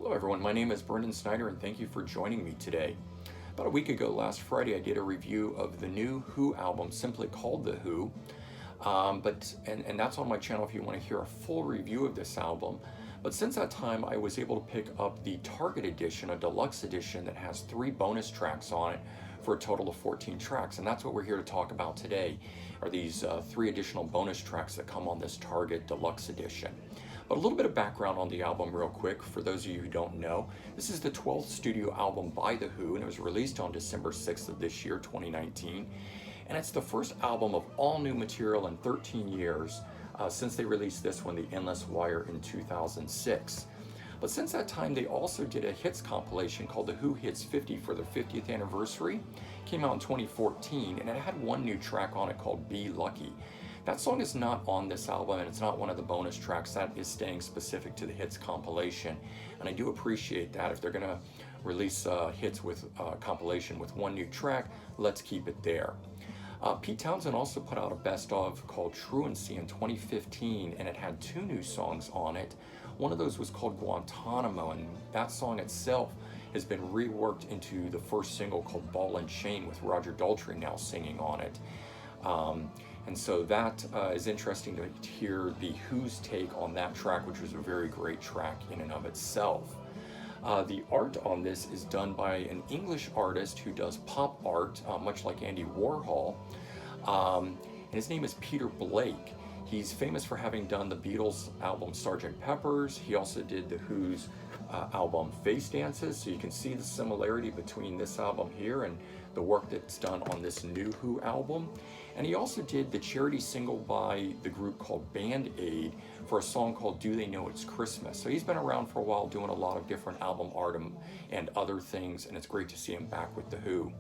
Hello everyone, my name is Brendan Snyder and thank you for joining me today. About a week ago, last Friday, I did a review of the new Who album, simply called The Who. And that's on my channel if you want to hear a full review of this album. But since that time, I was able to pick up the Target Edition, a deluxe edition that has 3 bonus tracks on it for a total of 14 tracks. And that's what we're here to talk about today, are these 3 additional bonus tracks that come on this Target Deluxe Edition. But a little bit of background on the album real quick for those of you who don't know. This is the 12th studio album by The Who, and it was released on December 6th of this year, 2019. And it's the first album of all new material in 13 years since they released this one, The Endless Wire, in 2006. But since that time, they also did a hits compilation called The Who Hits 50 for their 50th anniversary. Came out in 2014, and it had one new track on it called Be Lucky. That song is not on this album, and it's not one of the bonus tracks. That is staying specific to the hits compilation, and I do appreciate that. If they're going to release hits with compilation with one new track, let's keep it there. Pete Townshend also put out a best of called Truancy in 2015, and it had 2 new songs on it. One of those was called Guantanamo, and that song itself has been reworked into the first single called Ball and Chain, with Roger Daltrey now singing on it. And so that is interesting to hear the Who's take on that track, which was a very great track in and of itself. The art on this is done by an English artist who does pop art, much like Andy Warhol. And his name is Peter Blake. He's famous for having done the Beatles album Sgt. Pepper's. He also did the Who's album Face Dances, so you can see the similarity between this album here and the work that's done on this new Who album. And he also did the charity single by the group called Band Aid for a song called Do They Know It's Christmas. So he's been around for a while doing a lot of different album art and other things, and it's great to see him back with the Who.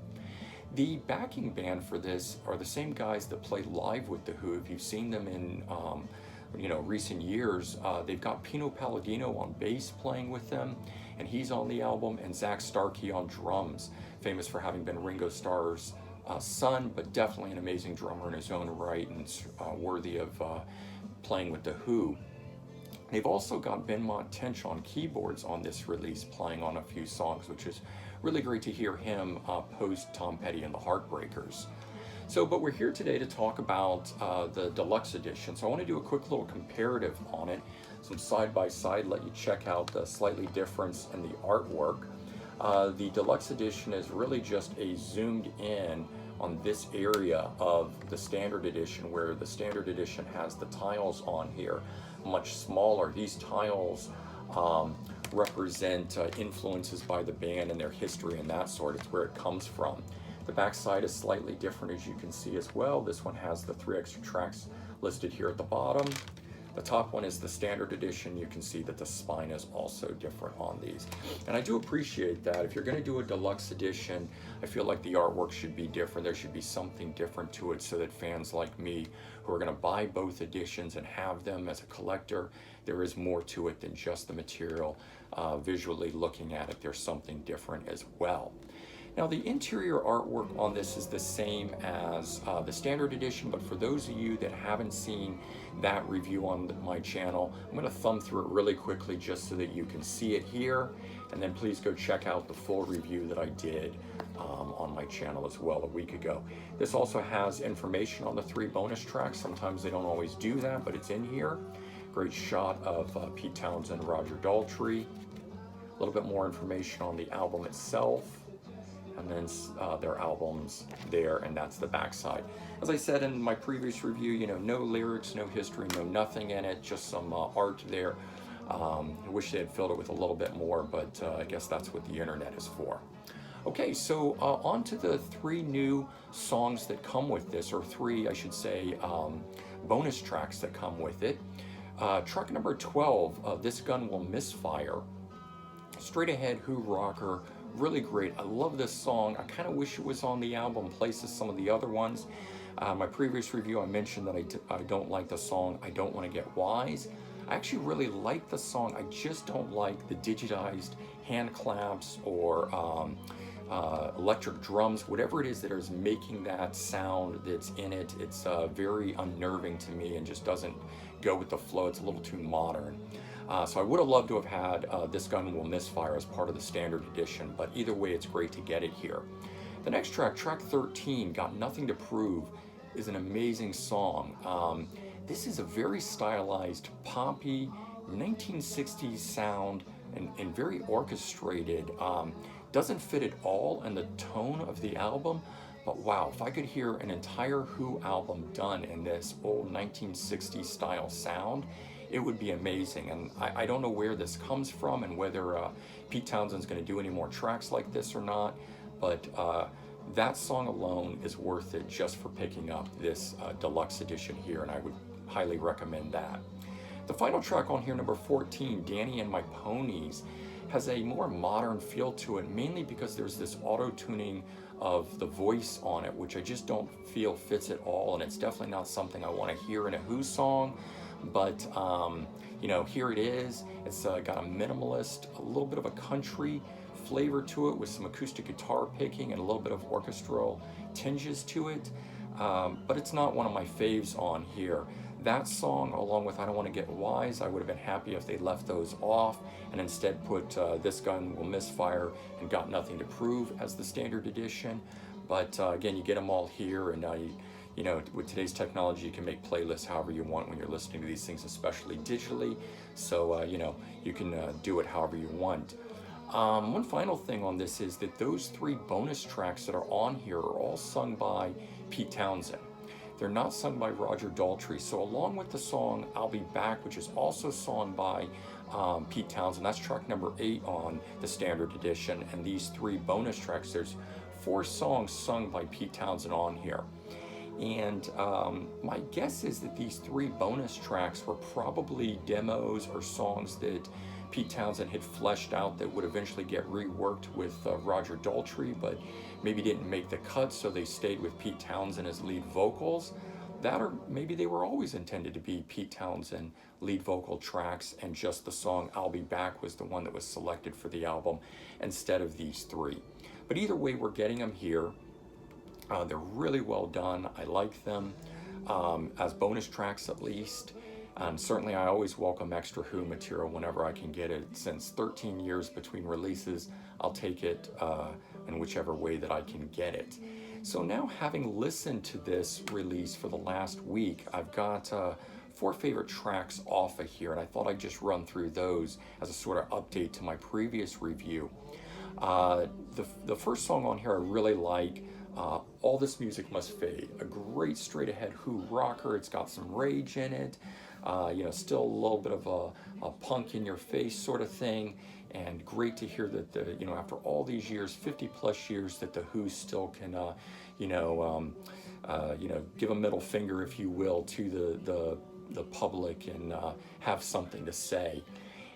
The backing band for this are the same guys that play live with the Who. If you've seen them in recent years, they've got Pino Palladino on bass playing with them, and he's on the album, and Zach Starkey on drums, famous for having been Ringo Starr's son, but definitely an amazing drummer in his own right and worthy of playing with the Who. They've also got Benmont Tench on keyboards on this release, playing on a few songs, which is really great to hear him post Tom Petty and the Heartbreakers. But we're here today to talk about the Deluxe Edition. So I want to do a quick little comparative on it, some side-by-side, let you check out the slightly difference in the artwork. The Deluxe Edition is really just a zoomed in on this area of the Standard Edition, where the Standard Edition has the tiles on here much smaller. These tiles represent influences by the band and their history and that sort. It's where it comes from. The back side is slightly different, as you can see as well. This one has the 3 extra tracks listed here at the bottom. The top one is the Standard Edition. You can see that the spine is also different on these. And I do appreciate that. If you're going to do a Deluxe Edition, I feel like the artwork should be different. There should be something different to it so that fans like me who are going to buy both editions and have them as a collector, there is more to it than just the material. Visually looking at it, there's something different as well. Now, the interior artwork on this is the same as the Standard Edition, but for those of you that haven't seen that review on my channel, I'm going to thumb through it really quickly just so that you can see it here, and then please go check out the full review that I did on my channel as well a week ago. This also has information on the 3 bonus tracks. Sometimes they don't always do that, but it's in here. Great shot of Pete Townshend and Roger Daltrey. A little bit more information on the album itself, and then their albums there, and that's the backside. As I said in my previous review, no lyrics, no history, no nothing in it, just some art there. I wish they had filled it with a little bit more, but I guess that's what the internet is for. Okay, so on to the 3 new songs that come with this, or 3, I should say, bonus tracks that come with it. Track number 12, This Gun Will Misfire. Straight ahead Who rocker, really great. I love this song. I kind of wish it was on the album places some of the other ones. My previous review, I mentioned that I don't like the song I Don't Want to Get Wise. I actually really like the song. I just don't like the digitized hand claps or electric drums, whatever it is that is making that sound that's in it. It's very unnerving to me and just doesn't go with the flow. It's a little too modern. So I would have loved to have had This Gun Will Misfire as part of the standard edition, but either way, it's great to get it here. The next track, track 13, Got Nothing to Prove, is an amazing song. This is a very stylized, poppy, 1960s sound and very orchestrated. Doesn't fit at all in the tone of the album, but wow, if I could hear an entire Who album done in this old 1960s style sound, it would be amazing. And I don't know where this comes from and whether Pete Townshend's going to do any more tracks like this or not, but that song alone is worth it just for picking up this deluxe edition here, and I would highly recommend that. The final track on here, number 14, Danny and My Ponies, has a more modern feel to it, mainly because there's this auto-tuning of the voice on it, which I just don't feel fits at all, and it's definitely not something I want to hear in a Who song, but you know, here it is. It's got a minimalist, a little bit of a country flavor to it with some acoustic guitar picking and a little bit of orchestral tinges to it, but it's not one of my faves on here. That song, along with I Don't Want to Get Wise, I would have been happy if they left those off and instead put This Gun Will Misfire and Got Nothing to Prove as the standard edition. But again, you get them all here, and you know, with today's technology, you can make playlists however you want when you're listening to these things, especially digitally. So you know, you can do it however you want. One final thing on this is that those 3 bonus tracks that are on here are all sung by Pete Townshend. They're not sung by Roger Daltrey. So along with the song I'll Be Back, which is also sung by Pete Townshend, that's track number 8 on the standard edition, and these 3 bonus tracks, there's 4 songs sung by Pete Townshend on here. And my guess is that these 3 bonus tracks were probably demos or songs that Pete Townshend had fleshed out that would eventually get reworked with Roger Daltrey, but maybe didn't make the cut, so they stayed with Pete Townshend as lead vocals. That, or maybe they were always intended to be Pete Townshend lead vocal tracks, and just the song I'll Be Back was the one that was selected for the album instead of these 3. But either way, we're getting them here. They're really well done. I like them as bonus tracks at least. Certainly I always welcome extra Who material whenever I can get it. Since 13 years between releases, I'll take it in whichever way that I can get it. So now, having listened to this release for the last week, I've got 4 favorite tracks off of here, and I thought I'd just run through those as a sort of update to my previous review. The first song on here I really like, All This Music Must Fade. A great straight ahead Who rocker. It's got some rage in it, you know, still a little bit of a punk in your face sort of thing, and great to hear that you know, after all these years, 50 plus years, that the Who still can you know, give a middle finger, if you will, to the public and have something to say.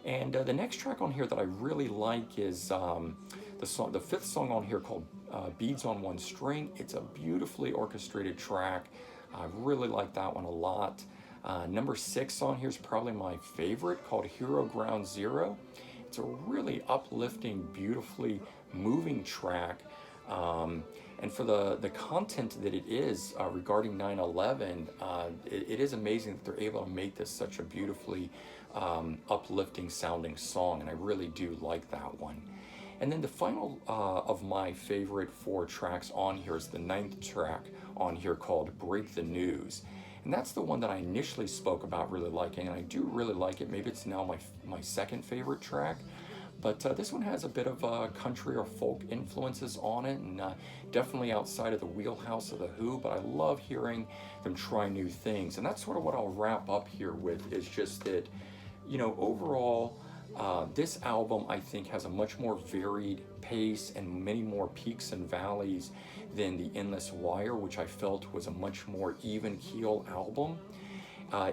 And the next track on here that I really like is the 5th song on here, called Beads on One String. It's a beautifully orchestrated track. I really like that one a lot. Number 6 on here is probably my favorite, called Hero Ground Zero. It's a really uplifting, beautifully moving track. And for the content that it is regarding 9/11, it is amazing that they're able to make this such a beautifully uplifting sounding song, and I really do like that one. And then the final of my favorite 4 tracks on here is the 9th track on here, called Break the News. And that's the one that I initially spoke about really liking, and I do really like it. Maybe it's now my second favorite track. But this one has a bit of country or folk influences on it, and definitely outside of the wheelhouse of the Who, but I love hearing them try new things. And that's sort of what I'll wrap up here with, is just that, you know, overall, this album, I think, has a much more varied pace and many more peaks and valleys than The Endless Wire, which I felt was a much more even keel album.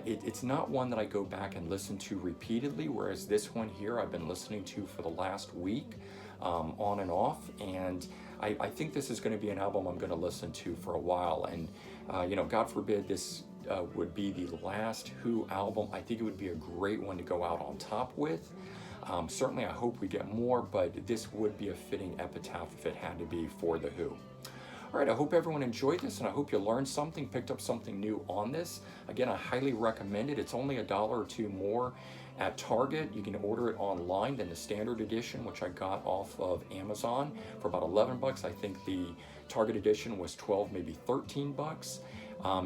It's not one that I go back and listen to repeatedly, whereas this one here I've been listening to for the last week, on and off, and I think this is going to be an album I'm going to listen to for a while. And you know, God forbid this would be the last Who album. I think it would be a great one to go out on top with. Certainly I hope we get more, but this would be a fitting epitaph if it had to be for the Who. All right, I hope everyone enjoyed this, and I hope you learned something, picked up something new on this. Again, I highly recommend it. It's only $1 or $2 more at Target. You can order it online, then the standard edition, which I got off of Amazon for about 11 bucks. I think the Target edition was 12, maybe 13 bucks.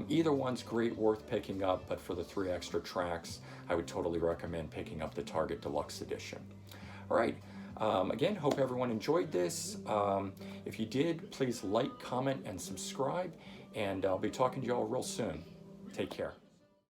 Either one's great, worth picking up, but for the 3 extra tracks, I would totally recommend picking up the Target Deluxe Edition. All right, again, hope everyone enjoyed this. If you did, please like, comment, and subscribe, and I'll be talking to you all real soon. Take care.